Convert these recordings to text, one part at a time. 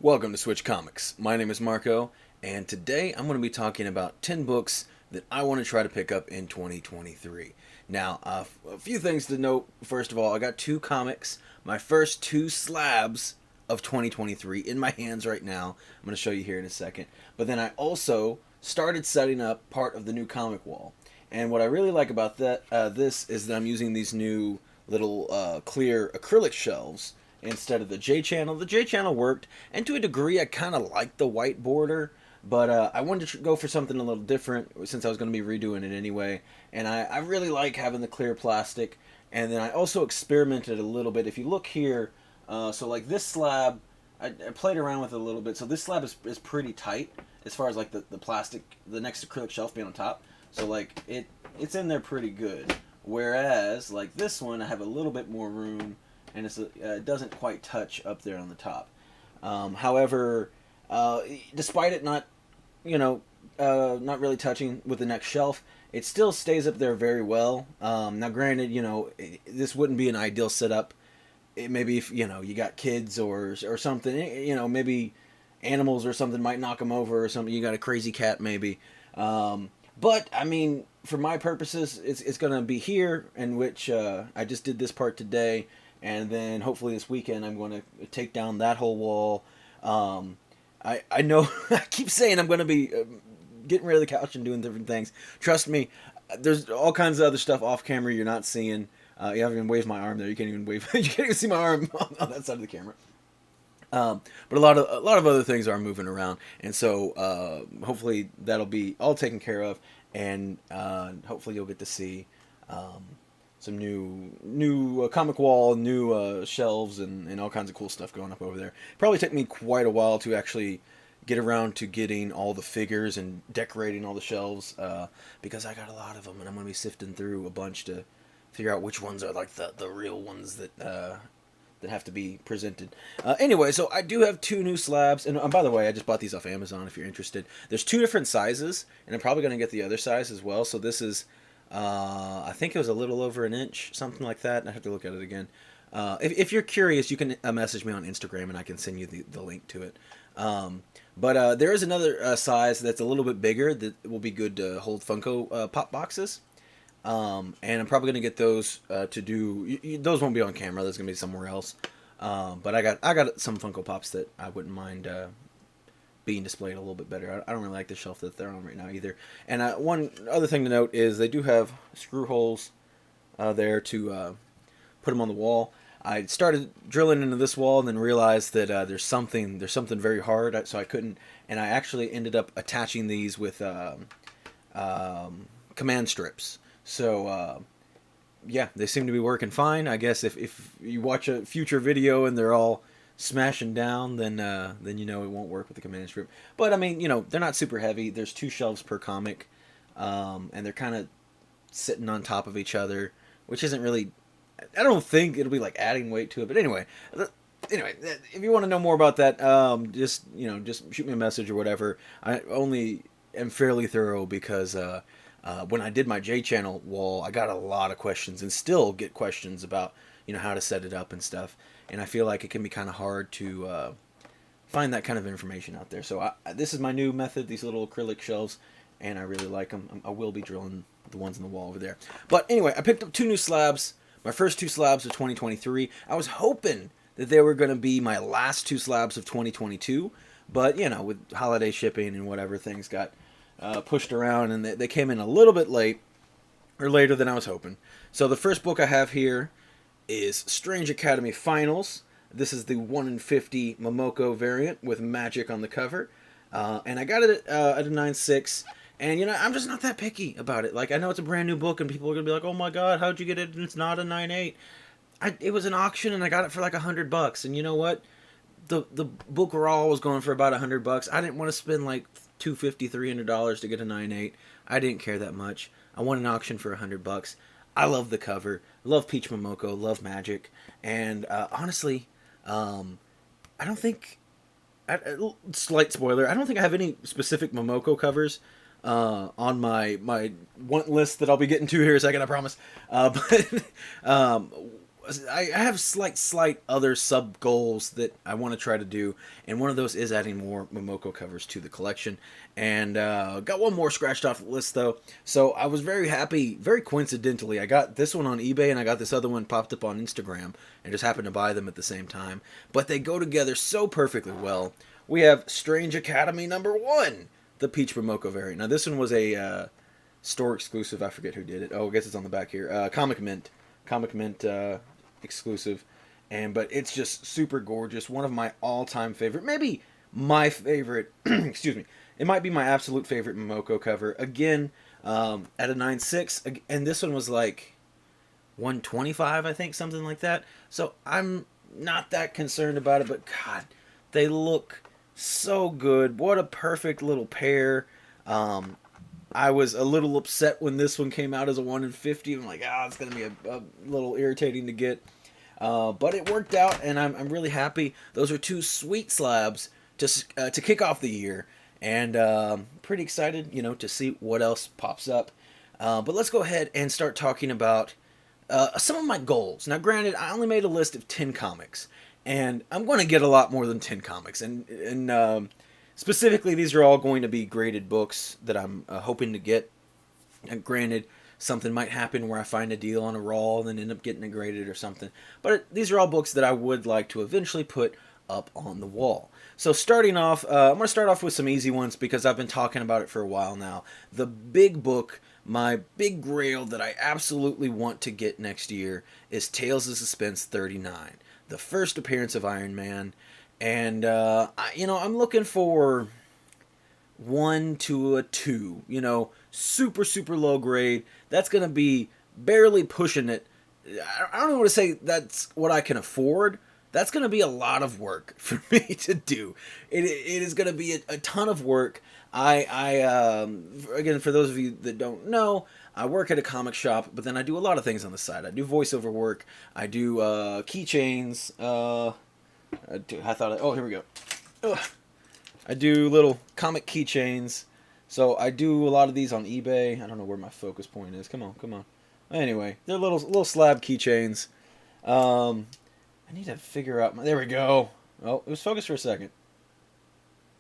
Welcome to Switch Comics. My name is Marco, and today I'm going to be talking about 10 books that I want to try to pick up in 2023. Now, a few things to note. First of all, I got two comics, my first two slabs of 2023 in my hands right now. I'm going to show you here in a second. But then I also started setting up part of the new comic wall. And what I really like about this is that I'm using these new little clear acrylic shelves instead of the J channel. The J channel worked, and to a degree, I kind of liked the white border, but I wanted to go for something a little different since I was going to be redoing it anyway. And I really like having the clear plastic. And then I also experimented a little bit. If you look here, so like this slab, I played around with it a little bit. So this slab is pretty tight as far as like the plastic, the next acrylic shelf being on top. So like it's in there pretty good. Whereas like this one, I have a little bit more room, and it doesn't quite touch up there on the top. However, despite it not, not really touching with the next shelf, it still stays up there very well. Now, granted, this wouldn't be an ideal setup. Maybe if you got kids or something, maybe animals or something might knock them over or something. You got a crazy cat maybe. But I mean, for my purposes, it's gonna be here, in which I just did this part today. And then hopefully this weekend I'm going to take down that whole wall. I know I keep saying I'm going to be getting rid of the couch and doing different things. Trust me, there's all kinds of other stuff off camera you're not seeing. You haven't even waved my arm there. You can't even wave. You can't even see my arm on that side of the camera. But a lot of other things are moving around, and so hopefully that'll be all taken care of, and hopefully you'll get to see. Some new comic wall, new shelves, and all kinds of cool stuff going up over there. Probably took me quite a while to actually get around to getting all the figures and decorating all the shelves, because I got a lot of them, and I'm going to be sifting through a bunch to figure out which ones are like the real ones that have to be presented. Anyway, so I do have two new slabs, and by the way, I just bought these off Amazon if you're interested. There's two different sizes, and I'm probably going to get the other size as well. So this is I think it was a little over an inch, something like that. I have to look at it again. If you're curious, you can message me on Instagram, and I can send you the link to it. But there is another size that's a little bit bigger that will be good to hold Funko Pop boxes. And I'm probably going to get those to do... those won't be on camera. Those going to be somewhere else. But I got some Funko Pops that I wouldn't mind being displayed a little bit better. I don't really like the shelf that they're on right now either. And one other thing to note is they do have screw holes there to put them on the wall. I started drilling into this wall and then realized that there's something very hard, so I couldn't. And I actually ended up attaching these with command strips. So yeah, they seem to be working fine. I guess if you watch a future video and they're all smashing down, then it won't work with the command strip. But I mean, they're not super heavy. There's two shelves per comic, and they're kind of sitting on top of each other, which isn't really... I don't think it'll be like adding weight to it. But anyway, if you want to know more about that, just shoot me a message or whatever. I only am fairly thorough because when I did my J channel wall, I got a lot of questions and still get questions about how to set it up and stuff. And I feel like it can be kind of hard to find that kind of information out there. So this is my new method, these little acrylic shelves, and I really like them. I will be drilling the ones in the wall over there. But anyway, I picked up two new slabs, my first two slabs of 2023. I was hoping that they were going to be my last two slabs of 2022, but, with holiday shipping and whatever, things got pushed around, and they came in a little bit late, or later than I was hoping. So the first book I have here is Strange Academy Finals. This is the 1 in 50 Momoko variant with magic on the cover. And I got it at a 9.6. And, I'm just not that picky about it. Like, I know it's a brand new book, and people are going to be like, oh my god, how'd you get it and it's not a 9.8? It was an auction, and I got it for like $100. And you know what? The book raw was going for about $100. I didn't want to spend like $250, $300 to get a 9.8. I didn't care that much. I won an auction for $100. I love the cover, love Peach Momoko, love magic, and honestly, I don't think... slight spoiler, I don't think I have any specific Momoko covers on my want list that I'll be getting to here in a second, I promise. But I have slight other sub goals that I want to try to do, and one of those is adding more Momoko covers to the collection. And got one more scratched off the list though, so I was very happy. Very coincidentally, I got this one on eBay, and I got this other one popped up on Instagram, and just happened to buy them at the same time. But they go together so perfectly well. We have Strange Academy #1, the Peach Momoko variant. Now this one was a store exclusive. I forget who did it. Oh, I guess it's on the back here. Comic Mint exclusive, but it's just super gorgeous. One of my all-time favorite, maybe my favorite. Excuse me. It might be my absolute favorite Momoko cover. Again, at a 9.6, and this one was like 125, I think, something like that. So I'm not that concerned about it, but God, they look so good. What a perfect little pair. I was a little upset when this one came out as a 1 in 50. I'm like, it's going to be a little irritating to get. But it worked out, and I'm really happy. Those are two sweet slabs to kick off the year. And pretty excited, to see what else pops up. But let's go ahead and start talking about some of my goals. Now, granted, I only made a list of 10 comics. And I'm going to get a lot more than 10 comics. And specifically, these are all going to be graded books that I'm hoping to get. And granted, something might happen where I find a deal on a raw and then end up getting it graded or something. But these are all books that I would like to eventually put up on the wall. So starting off, I'm going to start off with some easy ones because I've been talking about it for a while now. The big book, my big grail that I absolutely want to get next year is Tales of Suspense 39. The first appearance of Iron Man. And, I'm looking for 1 to a 2, super, super low grade. That's going to be barely pushing it. I don't want to say that's what I can afford. That's going to be a lot of work for me to do. It is going to be a ton of work. Again, for those of you that don't know, I work at a comic shop, but then I do a lot of things on the side. I do voiceover work. I do keychains. Here we go. Ugh. I do little comic keychains. So I do a lot of these on eBay. I don't know where my focus point is. Come on. Anyway, they're little slab keychains. I need to figure out there we go. Oh, it was focused for a second.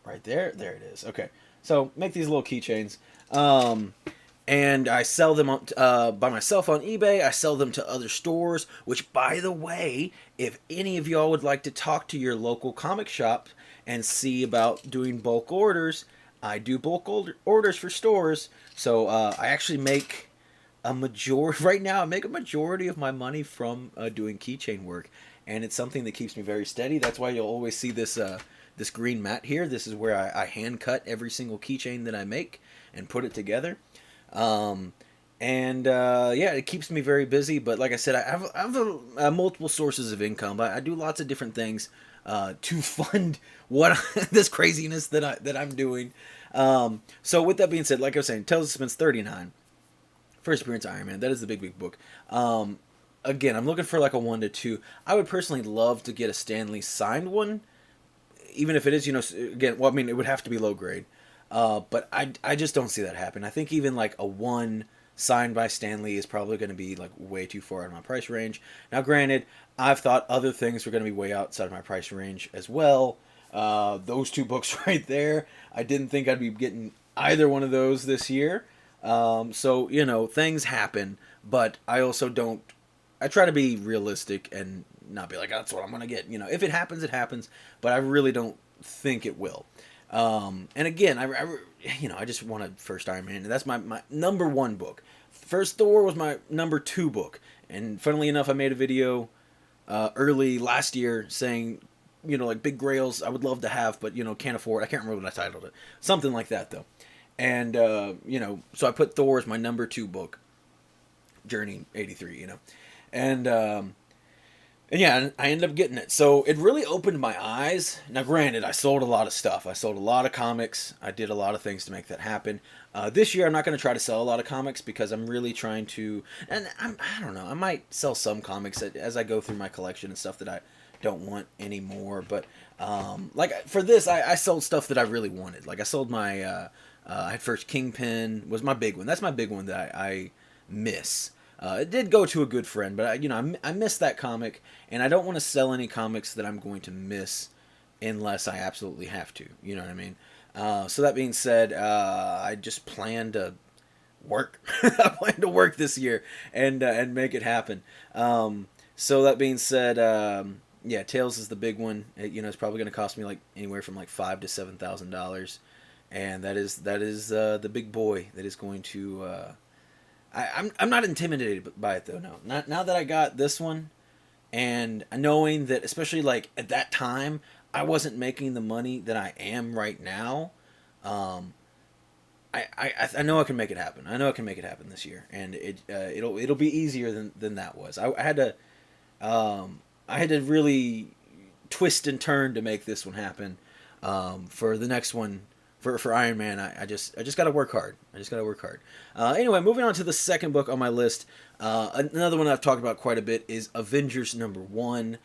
Right there. There it is. Okay. So make these little keychains. And I sell them by myself on eBay. I sell them to other stores, which, by the way, if any of y'all would like to talk to your local comic shop and see about doing bulk orders, I do bulk orders for stores. So I actually make a majority, right now, I make a majority of my money from doing keychain work. And it's something that keeps me very steady. That's why you'll always see this this green mat here. This is where I hand cut every single keychain that I make and put it together. It keeps me very busy. But like I said, I have multiple sources of income. I do lots of different things to fund this craziness that I'm doing. So with that being said, like I was saying, Tales of Suspense 39, first appearance of Iron Man. That is the big book. Again, I'm looking for like a 1 to 2. I would personally love to get a Stan Lee signed one, even if it is, again, well, I mean, it would have to be low grade. But I just don't see that happen. I think even like a 1 signed by Stan Lee is probably going to be like way too far out of my price range. Now, granted, I've thought other things were going to be way outside of my price range as well. Those 2 books right there, I didn't think I'd be getting either one of those this year. So, things happen, but I also don't. I try to be realistic and not be like, that's what I'm going to get. If it happens, it happens, but I really don't think it will. And again, I just want a first Iron Man, and that's my number 1 book. First Thor was my number 2 book, and funnily enough, I made a video early last year saying, like big grails I would love to have, but can't afford. I can't remember what I titled it, something like that though. And so I put Thor as my number 2 book, Journey 83, and yeah, I ended up getting it. So it really opened my eyes. Now, granted, I sold a lot of stuff. I sold a lot of comics. I did a lot of things to make that happen. This year, I'm not going to try to sell a lot of comics because I'm really trying to... And I don't know. I might sell some comics as I go through my collection and stuff that I don't want anymore. But, like, for this, I sold stuff that I really wanted. Like, I sold my... I had first Kingpin was my big one. That's my big one that I miss. It did go to a good friend, but I missed that comic, and I don't want to sell any comics that I'm going to miss unless I absolutely have to. You know what I mean? So that being said, I just plan to work. I plan to work this year and make it happen. So that being said, yeah, Tails is the big one. It's probably going to cost me like anywhere from like $5,000 to $7,000, and that is the big boy that is going to. I'm not intimidated by it though. No, not now that I got this one, and knowing that, especially like at that time, I wasn't making the money that I am right now. Um, I know I can make it happen. I know I can make it happen this year, and it'll be easier than that was. I had to really twist and turn to make this one happen. For the next one, for Iron Man, I just got to work hard. I just got to work hard. Anyway, moving on to the second book on my list. Another one I've talked about quite a bit is Avengers #1.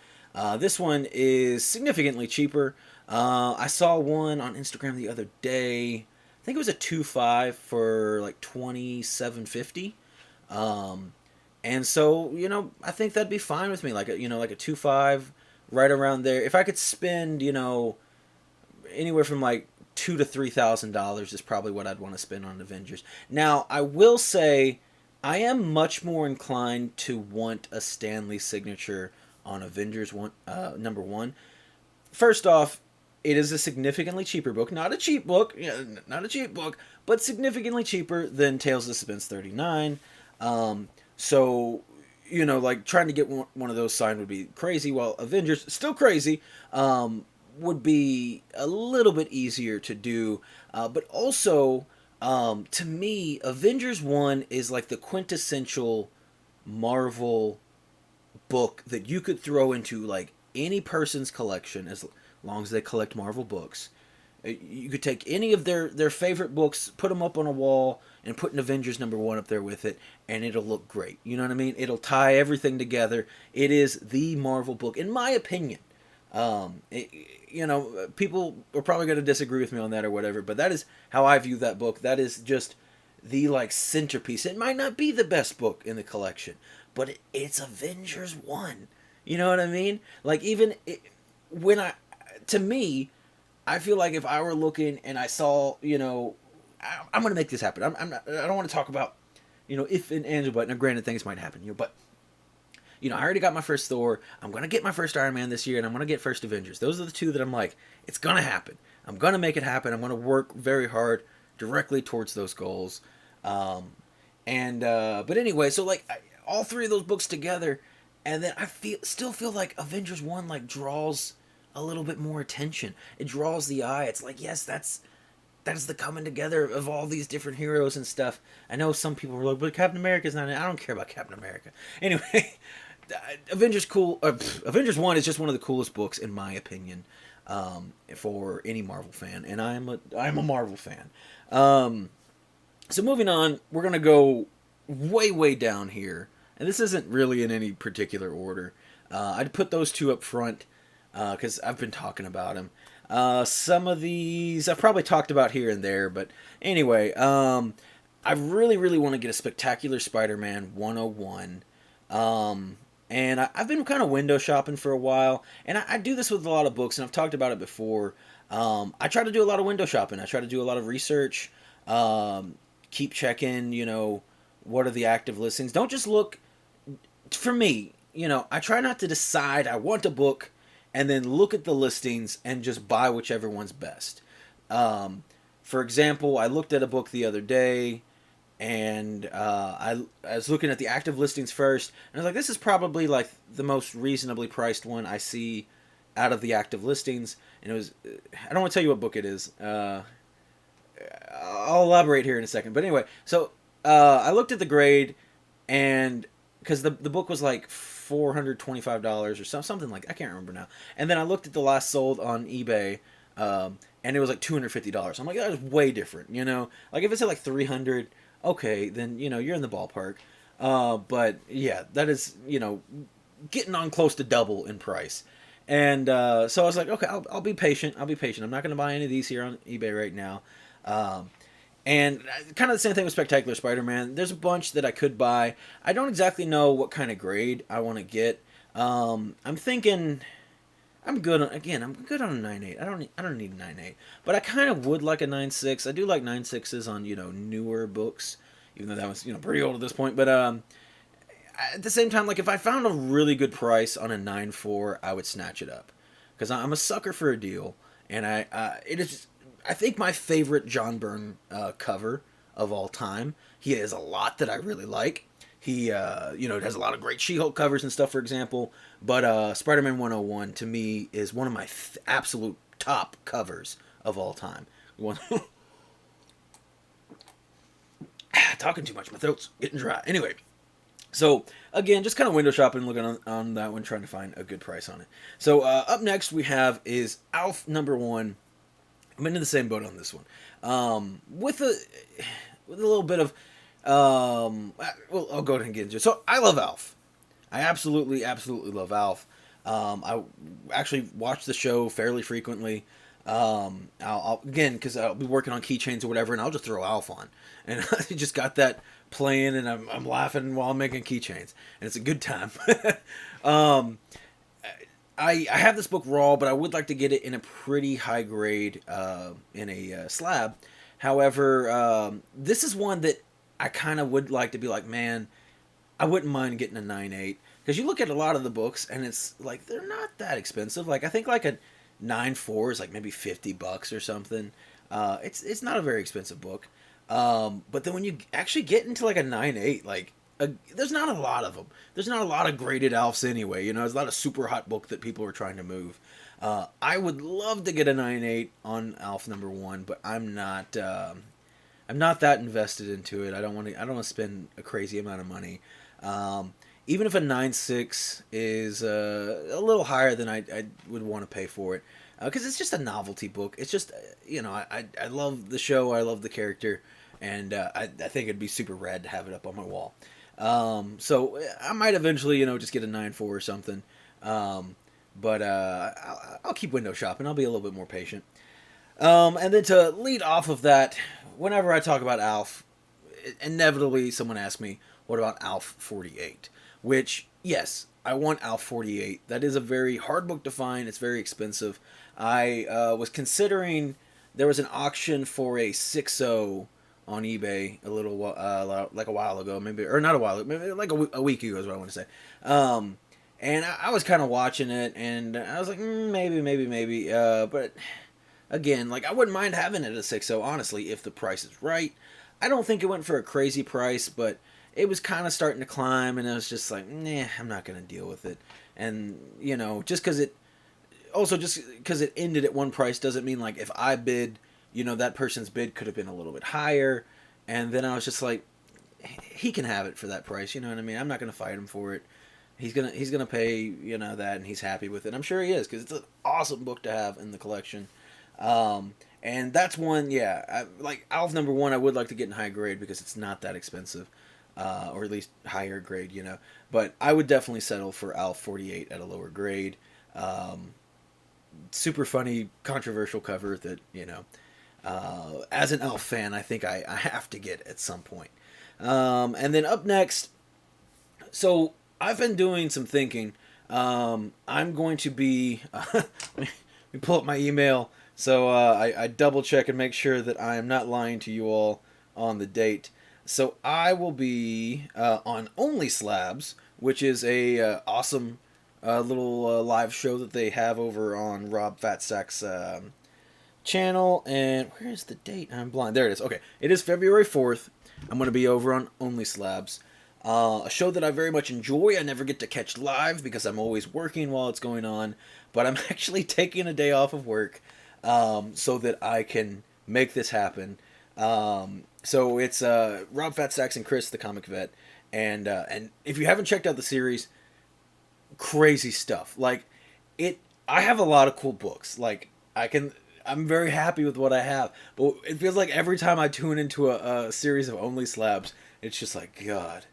This one is significantly cheaper. I saw one on Instagram the other day. I think it was a 2.5 for like $27.50. And so, I think that'd be fine with me. Like a 2.5 right around there. If I could spend, anywhere from like $2,000 to $3,000 is probably what I'd want to spend on Avengers. Now, I will say I am much more inclined to want a Stanley signature on Avengers #1. First off, it is a significantly cheaper book. Not a cheap book, not a cheap book, but significantly cheaper than Tales of Suspense 39. So, like trying to get one of those signed would be crazy, while Avengers, still crazy, would be a little bit easier to do. But also, to me, Avengers 1 is like the quintessential Marvel book that you could throw into like any person's collection as long as they collect Marvel books. You could take any of their favorite books, put them up on a wall, and put an Avengers #1 up there with it, and it'll look great. You know what I mean? It'll tie everything together. It is the Marvel book, in my opinion. People are probably going to disagree with me on that or whatever, but that is how I view that book. That is just the like centerpiece. It might not be the best book in the collection, but it's Avengers 1. You know what I mean? Like to me, I feel like if I were looking and I saw, I'm going to make this happen. I don't want to talk about, if and ands, but now granted things might happen, but I already got my first Thor. I'm going to get my first Iron Man this year, and I'm going to get first Avengers. Those are the two that I'm like, it's going to happen. I'm going to make it happen. I'm going to work very hard directly towards those goals. But anyway, so like all three of those books together, and then I still feel like Avengers 1 like draws a little bit more attention. It draws the eye. It's like, yes, that's the coming together of all these different heroes and stuff. I know some people were like, but Captain America's not in it. I don't care about Captain America. Anyway, Avengers 1 is just one of the coolest books in my opinion, for any Marvel fan, and I'm a Marvel fan. So moving on, we're gonna go way down here, and this isn't really in any particular order. I'd put those two up front because I've been talking about them. Some of these I've probably talked about here and there, but anyway, I really want to get a Spectacular Spider-Man 101. And I've been kind of window shopping for a while, and I do this with a lot of books, and I've talked about it before. I try to do a lot of window shopping. I try to do a lot of research, keep checking, what are the active listings. Don't just look, for me, I try not to decide I want a book and then look at the listings and just buy whichever one's best. For example, I looked at a book the other day, and I was looking at the active listings first, and I was like, this is probably like the most reasonably priced one I see out of the active listings. And it was, I don't want to tell you what book it is. I'll elaborate here in a second. But anyway, so I looked at the grade, and because the book was like $425 or something like, I can't remember now. And then I looked at the last sold on eBay, and it was like $250. I'm like, that is way different, Like if it's at like 300, okay, then you're in the ballpark. But yeah, that is getting on close to double in price. And so I was like, okay, I'll be patient. I'm not going to buy any of these here on eBay right now. And kind of the same thing with Spectacular Spider-Man. There's a bunch that I could buy. I don't exactly know what kind of grade I want to get. I'm thinking I'm good on, again. I'm good on a 9.8. I don't need a 9.8, but I kind of would like a 9.6. I do like 9.6s on newer books, even though that was pretty old at this point. But at the same time, like if I found a really good price on a 9.4, I would snatch it up because I'm a sucker for a deal, and it is I think my favorite John Byrne cover of all time. He has a lot that I really like. He has a lot of great She-Hulk covers and stuff, for example. But Spider-Man 101 to me is one of my absolute top covers of all time. One. Talking too much, my throat's getting dry. Anyway, so again, just kind of window shopping, looking on that one, trying to find a good price on it. So up next we have is Alf #1. I'm in the same boat on this one, with a little bit of well, I'll go ahead and get into it. So I love Alf. I absolutely love Alf. I actually watch the show fairly frequently. I'll again because I'll be working on keychains or whatever, and I'll just throw Alf on, and I just got that playing, and I'm laughing while I'm making keychains, and it's a good time. um, I have this book raw, but I would like to get it in a pretty high grade in a slab. However, this is one that I kind of would like to be like, man, I wouldn't mind getting a 9.8 because you look at a lot of the books and it's like they're not that expensive. Like I think like a 9.4 is like maybe $50 or something. It's not a very expensive book. But then when you actually get into like a 9.8, like there's not a lot of them. There's not a lot of graded Alfs anyway. There's a lot of super hot book that people are trying to move. I would love to get a 9.8 on Alf #1, but I'm not. I'm not that invested into it. I don't want to. I don't want to spend a crazy amount of money. Even if a 9.6 is a little higher than I would want to pay for it, because it's just a novelty book. It's just I love the show. I love the character, and I think it'd be super rad to have it up on my wall. So I might eventually just get a 9.4 or something. But I'll keep window shopping. I'll be a little bit more patient. And then to lead off of that, whenever I talk about Alf, inevitably someone asks me, what about Alf 48? Which, yes, I want Alf 48. That is a very hard book to find. It's very expensive. I was considering, there was an auction for a 6.0 on eBay a little like a while ago, maybe, or not a while ago, maybe like a week ago is what I want to say. And I was kind of watching it, and I was like, maybe. But again, like I wouldn't mind having it at a 6.0, honestly, if the price is right. I don't think it went for a crazy price, but it was kind of starting to climb, and I was just like, nah, I'm not going to deal with it. And, just because it ended at one price doesn't mean, like, if I bid, that person's bid could have been a little bit higher. And then I was just like, he can have it for that price, you know what I mean? I'm not going to fight him for it. He's gonna pay, that, and he's happy with it. I'm sure he is, because it's an awesome book to have in the collection. And that's one, yeah, like Alf #1, I would like to get in high grade because it's not that expensive, or at least higher grade, But I would definitely settle for Alf 48 at a lower grade. Super funny, controversial cover that, as an Alf fan, I think I have to get at some point. And then up next, so I've been doing some thinking. I'm going to be... let me pull up my email so I double check and make sure that I am not lying to you all on the date. So I will be on Only Slabs, which is a awesome little live show that they have over on Rob Fatsack's channel. And where is the date? I'm blind. There it is. Okay, it is February 4th. I'm going to be over on Only Slabs. A show that I very much enjoy. I never get to catch live because I'm always working while it's going on. But I'm actually taking a day off of work so that I can make this happen. So it's Rob Fatsack and Chris, the comic vet. And if you haven't checked out the series, crazy stuff. Like, I have a lot of cool books. Like, I'm very happy with what I have. But it feels like every time I tune into a series of Only Slabs, it's just like, God,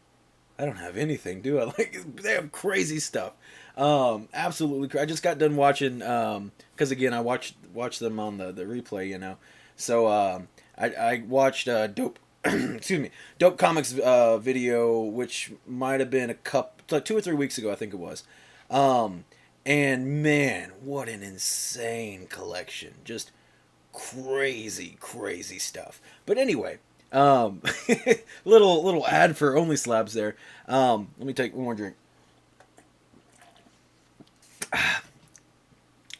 I don't have anything, do I? Like, they have crazy stuff. Absolutely. I just got done watching, because again, I watched watch them on the replay, you know. So I watched Dope excuse me, Dope Comics video, which might have been like 2 or 3 weeks ago, I think it was. Um, and man, what an insane collection! Just crazy, crazy stuff. But anyway, um, little ad for Only Slabs there. Let me take one more drink.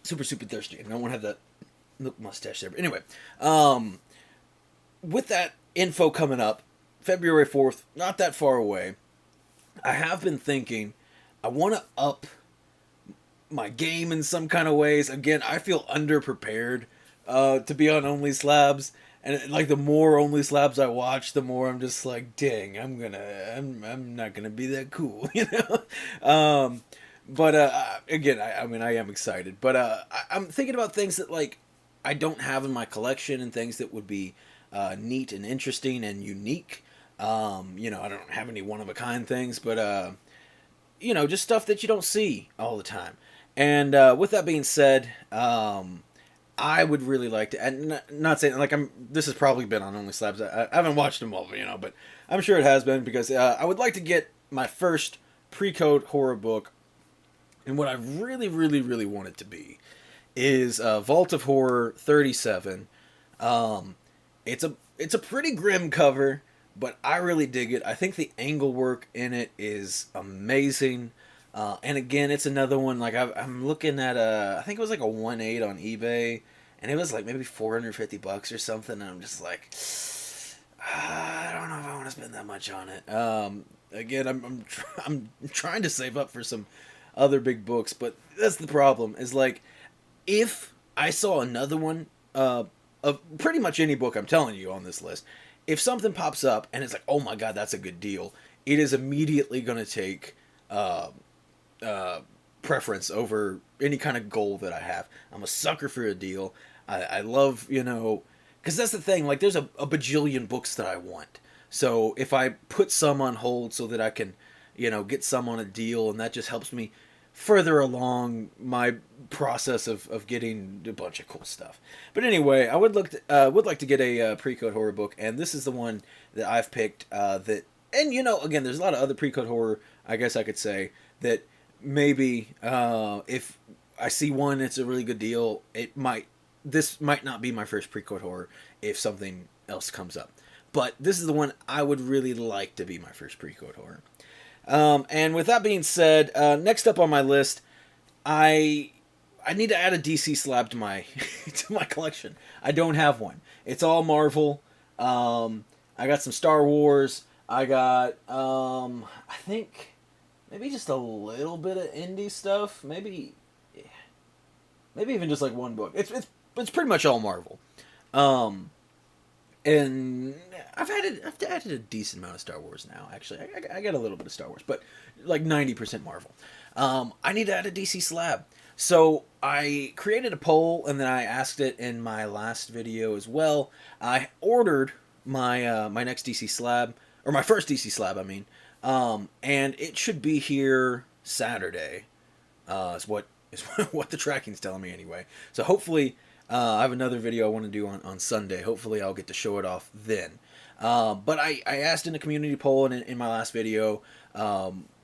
Super, super thirsty. I don't want to have that milk mustache there. But anyway, with that info coming up, February 4th, not that far away, I have been thinking I want to up my game in some kind of ways. Again, I feel underprepared to be on Only Slabs. And like the more Only Slabs I watch, the more I'm just like, dang, I'm not gonna be that cool, you know. But again, I mean, I am excited, but I'm thinking about things that like I don't have in my collection and things that would be neat and interesting and unique. You know, I don't have any one of a kind things, but you know, just stuff that you don't see all the time. And with that being said, I would really like to, and not saying like this has probably been on Only Slabs. I haven't watched them all, you know, but I'm sure it has been because I would like to get my first pre-code horror book. And what I really, really, really want it to be is Vault of Horror 37. It's a pretty grim cover, but I really dig it. I think the angle work in it is amazing. And again, it's another one like I'm looking at I think it was like a 1.8 on eBay, and it was like maybe $450 or something. And I'm just like, I don't know if I want to spend that much on it. Again, I'm trying to save up for some other big books, but that's the problem. Is like if I saw another one of pretty much any book I'm telling you on this list, if something pops up and it's like, oh my god, that's a good deal, it is immediately going to take preference over any kind of goal that I have. I'm a sucker for a deal. I love, you know, because that's the thing. Like, there's a bajillion books that I want. So if I put some on hold so that I can, you know, get some on a deal, and that just helps me further along my process of getting a bunch of cool stuff. But anyway, I would like to get a pre-code horror book, and this is the one that I've picked. That, and you know, again, there's a lot of other pre-code horror, I guess I could say, that maybe if I see one it's a really good deal, this might not be my first pre-code horror if something else comes up. But this is the one I would really like to be my first pre-code horror. And with that being said, next up on my list, I need to add a DC slab to my to my collection. I don't have one. It's all Marvel. I got some Star Wars. I got I think maybe just a little bit of indie stuff. Maybe even just like one book. It's pretty much all Marvel. And I've added a decent amount of Star Wars now. Actually, I got a little bit of Star Wars, but like 90% Marvel. I need to add a DC slab. So I created a poll, and then I asked it in my last video as well. I ordered my my next DC slab, or my first DC slab, I mean, and it should be here Saturday. Is what the tracking's telling me anyway. So hopefully. I have another video I want to do on Sunday. Hopefully I'll get to show it off then. But I asked in a community poll and in my last video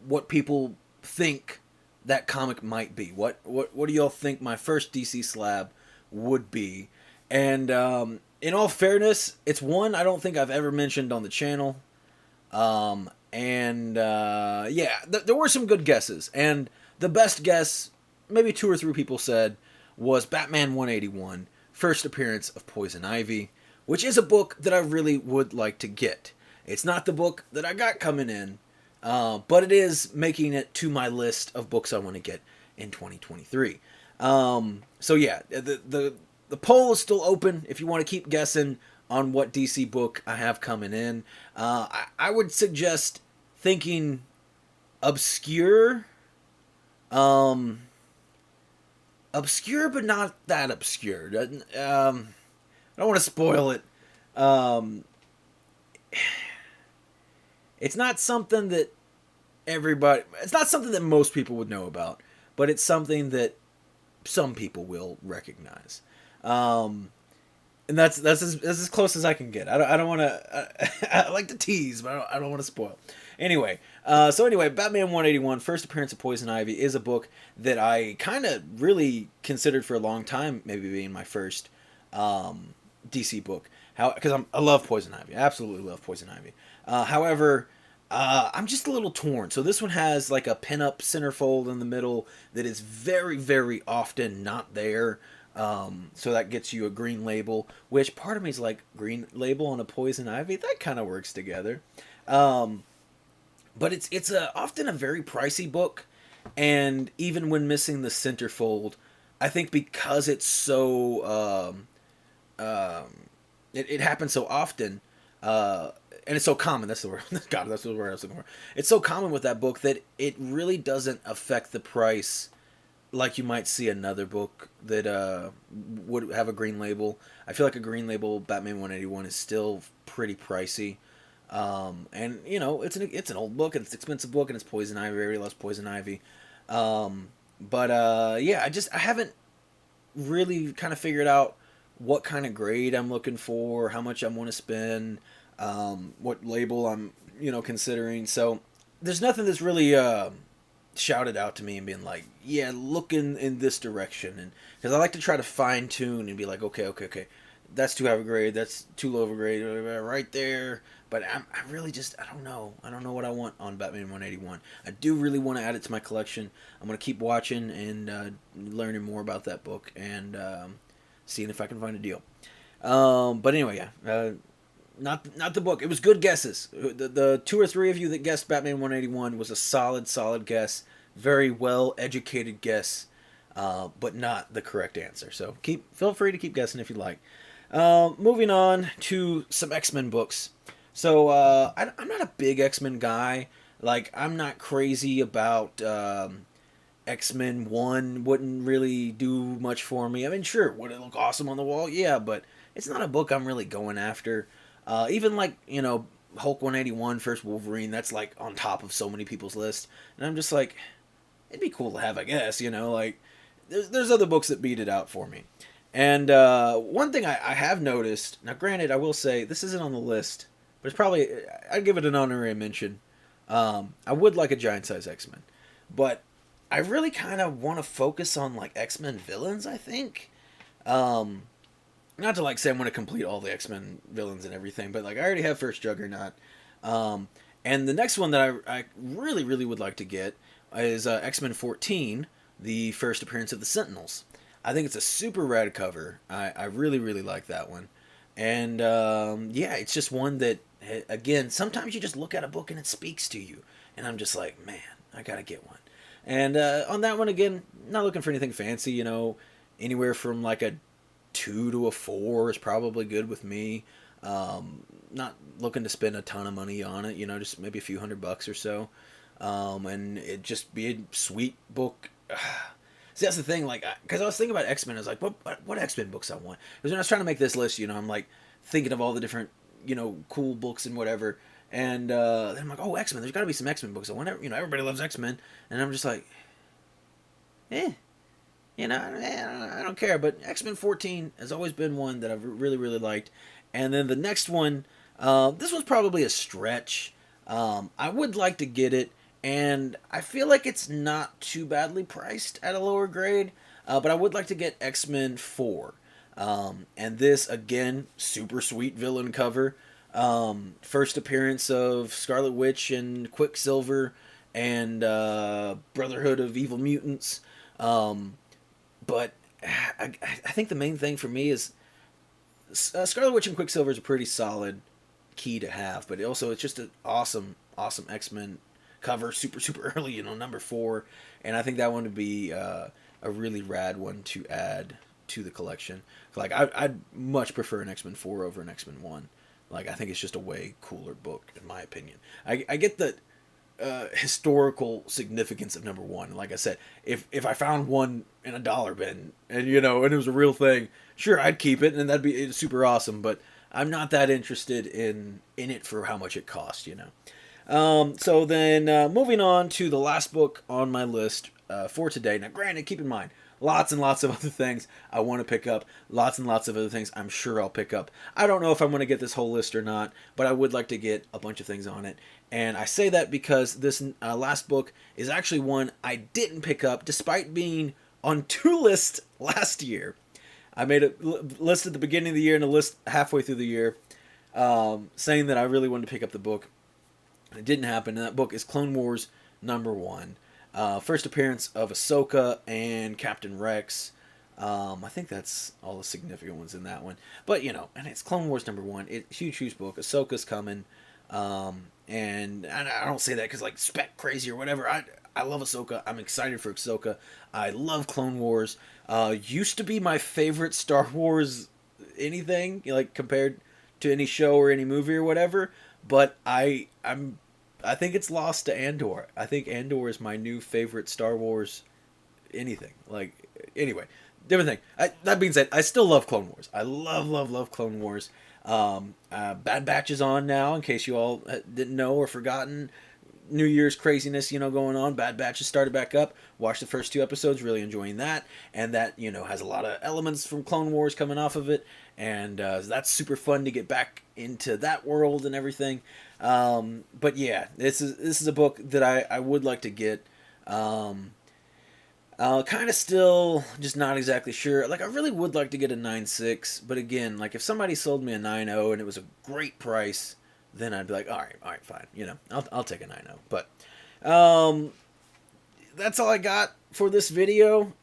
what people think that comic might be. What do y'all think my first DC slab would be? And in all fairness, it's one I don't think I've ever mentioned on the channel. Yeah, there were some good guesses. And the best guess, maybe 2 or 3 people said, was Batman 181, first appearance of Poison Ivy, which is a book that I really would like to get. It's not the book that I got coming in, but it is making it to my list of books I want to get in 2023. So yeah, the poll is still open if you want to keep guessing on what DC book I have coming in. I would suggest thinking obscure, obscure, but not that obscure. I don't want to spoil it. It's not something that it's not something that most people would know about, but it's something that some people will recognize. And that's as close as I can get. I don't want to. I like to tease, but I don't want to spoil. Anyway, Batman 181, first appearance of Poison Ivy, is a book that I kind of really considered for a long time, maybe being my first DC book. Because I love Poison Ivy, I absolutely love Poison Ivy. However, I'm just a little torn. So this one has like a pinup centerfold in the middle that is very, very often not there. So that gets you a green label, which part of me is like, green label on a Poison Ivy, that kind of works together. But it's often a very pricey book, and even when missing the centerfold, I think because it's so it happens so often, and it's so common. That's the word. God, that's the word I was looking for. It's so common with that book that it really doesn't affect the price like you might see another book that would have a green label. I feel like a green label Batman 181 is still pretty pricey. And it's an old book, and it's an expensive book, and it's Poison Ivy. Everybody loves Poison Ivy. Yeah, I haven't really kind of figured out what kind of grade I'm looking for, how much I want to spend, what label I'm considering. So there's nothing that's really shouted out to me and being like, yeah, look in this direction, and because I like to try to fine tune and be like, okay, that's too high of a grade, that's too low of a grade, right there. But I really I don't know what I want on Batman 181. I do really want to add it to my collection. I'm gonna keep watching and learning more about that book, and seeing if I can find a deal. But anyway, yeah. Not the book. It was good guesses. The two or three of you that guessed Batman 181 was a solid guess. Very well educated guess, but not the correct answer. So feel free to keep guessing if you like. Moving on to some X-Men books. So I'm not a big X-Men guy. Like, I'm not crazy about X-Men 1. Wouldn't really do much for me. I mean, sure, would it look awesome on the wall? Yeah, but it's not a book I'm really going after. Even like, Hulk 181, First Wolverine, that's like on top of so many people's list. And I'm just like, it'd be cool to have, I guess, like, there's other books that beat it out for me. And one thing I have noticed, now granted, I will say, this isn't on the list, but it's probably, I'd give it an honorary mention. I would like a giant size X-Men. But I really kind of want to focus on, like, X-Men villains, I think. Not to like say I'm going to complete all the X-Men villains and everything, but like I already have First Juggernaut. And the next one that I really, really would like to get is X-Men 14, the first appearance of the Sentinels. I think it's a super rad cover. I really, really like that one. And yeah, it's just one that, again, sometimes you just look at a book and it speaks to you. And I'm just like, man, I got to get one. And on that one, again, not looking for anything fancy, anywhere from like a 2 to a 4 is probably good with me. Not looking to spend a ton of money on it, just maybe a few $100 or so. And it just be a sweet book. See, that's the thing, like, because I was thinking about X-Men, I was like, what X-Men books I want? Because when I was trying to make this list, I'm like thinking of all the different, cool books and whatever. And then I'm like, oh, X-Men, there's got to be some X-Men books. I want, everybody loves X-Men. And I'm just like, I don't care. But X-Men 14 has always been one that I've really, really liked. And then the next one, this was probably a stretch. I would like to get it, and I feel like it's not too badly priced at a lower grade. But I would like to get X-Men 4. And this, again, super sweet villain cover. First appearance of Scarlet Witch and Quicksilver and Brotherhood of Evil Mutants. But I think the main thing for me is Scarlet Witch and Quicksilver is a pretty solid key to have, but also it's just an awesome X-Men cover, super early, number 4, and I think that one would be a really rad one to add to the collection. Like, I'd much prefer an X-Men 4 over an X-Men 1. Like, I think it's just a way cooler book, in my opinion. I get the historical significance of number 1. Like I said, if I found one in a dollar bin and and it was a real thing, sure, I'd keep it and that'd be super awesome, but I'm not that interested in it for how much it costs. So then moving on to the last book on my list for today. Now granted, keep in mind, lots and lots of other things I want to pick up. Lots and lots of other things I'm sure I'll pick up. I don't know if I'm going to get this whole list or not, but I would like to get a bunch of things on it. And I say that because this last book is actually one I didn't pick up despite being on 2 lists last year. I made a list at the beginning of the year and a list halfway through the year saying that I really wanted to pick up the book. It didn't happen, and that book is Clone Wars #1. First appearance of Ahsoka and Captain Rex. I think that's all the significant ones in that one. But, you know, and it's Clone Wars #1. It's huge, huge book. Ahsoka's coming. And I don't say that because, like, spec crazy or whatever. I love Ahsoka. I'm excited for Ahsoka. I love Clone Wars. Used to be my favorite Star Wars anything, like, compared to any show or any movie or whatever. But I think it's lost to Andor. I think Andor is my new favorite Star Wars anything. Like, anyway, different thing. That being said, I still love Clone Wars. I love Clone Wars. Bad Batch is on now, in case you all didn't know or forgotten. New Year's craziness, you know, going on. Bad Batch has started back up. Watched the first 2 episodes, really enjoying that. And that, you know, has a lot of elements from Clone Wars coming off of it. And that's super fun to get back into that world and everything. But yeah, this is a book that I would like to get. Kind of still just not exactly sure. Like, I really would like to get a 9.6, but again, like, if somebody sold me a 9.0 and it was a great price, then I'd be like, all right, fine. You know, I'll take a 9.0. But that's all I got for this video.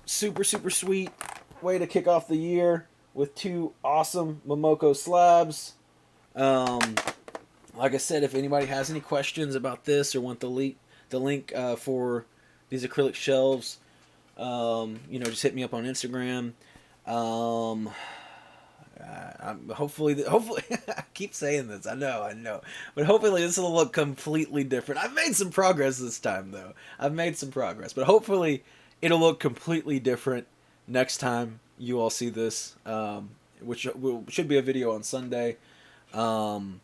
Super sweet way to kick off the year with 2 awesome Momoko slabs. Like I said, if anybody has any questions about this or want the link for these acrylic shelves, you know, just hit me up on Instagram. Hopefully, I keep saying this. I know, but hopefully this will look completely different. I've made some progress this time, though. But hopefully it'll look completely different next time you all see this, which should be a video on Sunday. And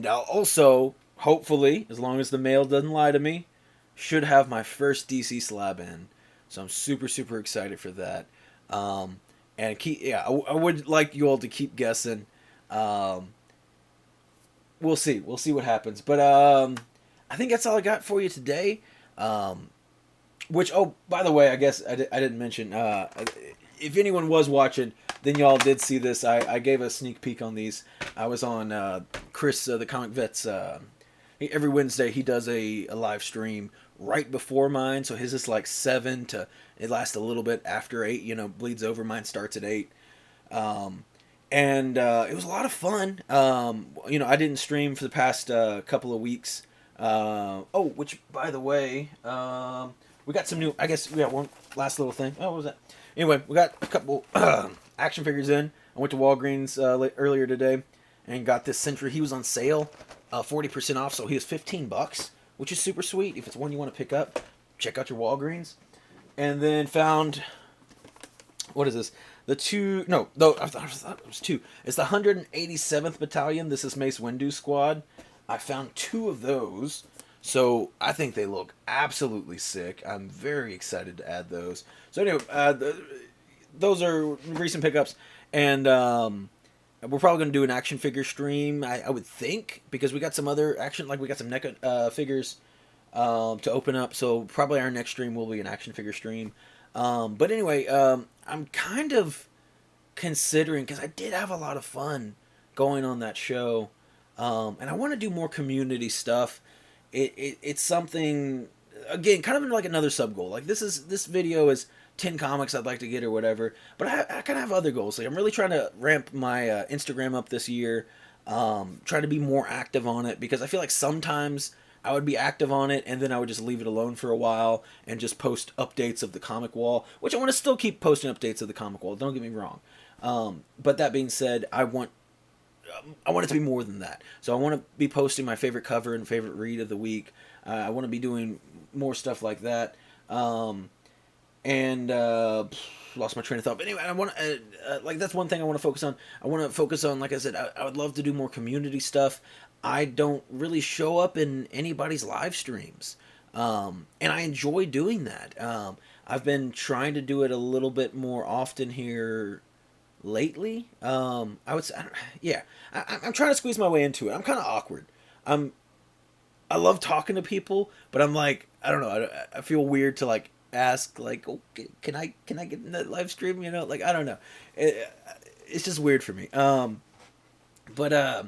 I'll also, hopefully, as long as the mail doesn't lie to me, should have my first DC slab in. So I'm super excited for that. And I would like you all to keep guessing. We'll see what happens. But I think that's all I got for you today. Which, oh, by the way, I guess I didn't mention. If anyone was watching, then y'all did see this. I gave a sneak peek on these. I was on Chris, the Comic Vets. Every Wednesday he does a live stream right before mine. So his is like 7 to, it lasts a little bit after 8. You know, bleeds over. Mine starts at 8. And it was a lot of fun. You know, I didn't stream for the past couple of weeks. Which, by the way, we got some new, I guess we got one last little thing. Oh, what was that? Anyway, we got a couple action figures in. I went to Walgreens earlier today and got this Sentry. He was on sale, 40% off, so he was $15, which is super sweet. If it's one you want to pick up, check out your Walgreens. And then found, what is this? I thought it was 2. It's the 187th Battalion. This is Mace Windu's squad. I found 2 of those. So I think they look absolutely sick. I'm very excited to add those. So anyway, those are recent pickups. And we're probably going to do an action figure stream, I would think. Because we got some other action, like we got some NECA figures to open up. So probably our next stream will be an action figure stream. But anyway, I'm kind of considering, because I did have a lot of fun going on that show, and I want to do more community stuff. It's something, again, kind of like another sub goal. Like this video is 10 comics I'd like to get or whatever, but I kind of have other goals. Like I'm really trying to ramp my Instagram up this year, try to be more active on it, because I feel like sometimes I would be active on it and then I would just leave it alone for a while and just post updates of the comic wall, which I want to still keep posting updates of the comic wall, don't get me wrong. But that being said, I want it to be more than that. So I want to be posting my favorite cover and favorite read of the week. I want to be doing more stuff like that. And lost my train of thought. But anyway, I want to, like, that's one thing I want to focus on. I want to focus on, like I said, I would love to do more community stuff. I don't really show up in anybody's live streams. And I enjoy doing that. I've been trying to do it a little bit more often here lately. I would say, yeah, I'm trying to squeeze my way into it. I'm kind of awkward. I'm I love talking to people, but I'm like, I don't know. I feel weird to like ask, like, oh, can I get in that live stream? You know, like I don't know. It's just weird for me. But I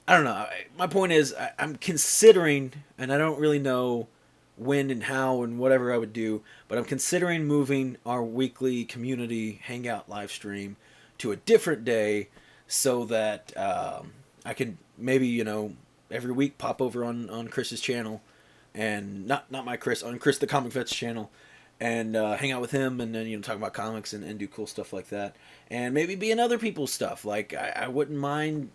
don't know. My point is, I'm considering, and I don't really know when and how and whatever I would do, but I'm considering moving our weekly community hangout live stream to a different day so that I can maybe, every week pop over on Chris's channel, and not my Chris, on Chris the Comic Vet's channel, and hang out with him, and then talk about comics and do cool stuff like that, and maybe be in other people's stuff. Like I wouldn't mind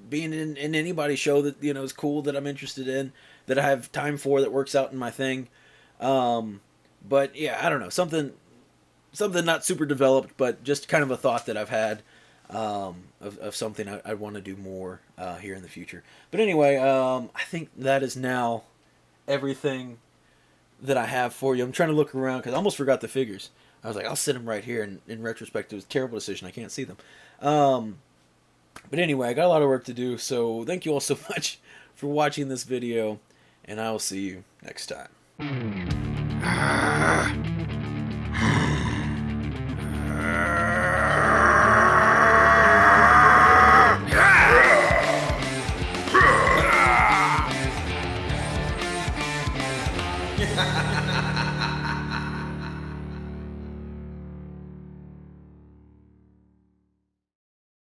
being in anybody's show that is cool, that I'm interested in, that I have time for, that works out in my thing. But yeah, I don't know, something not super developed, but just kind of a thought that I've had of something I want to do more here in the future. But anyway, I think that is now everything that I have for you. I'm trying to look around because I almost forgot the figures. I was like, I'll sit them right here, and in retrospect, it was a terrible decision. I can't see them. But anyway, I got a lot of work to do, so thank you all so much for watching this video, and I will see you next time. Ha ha ha!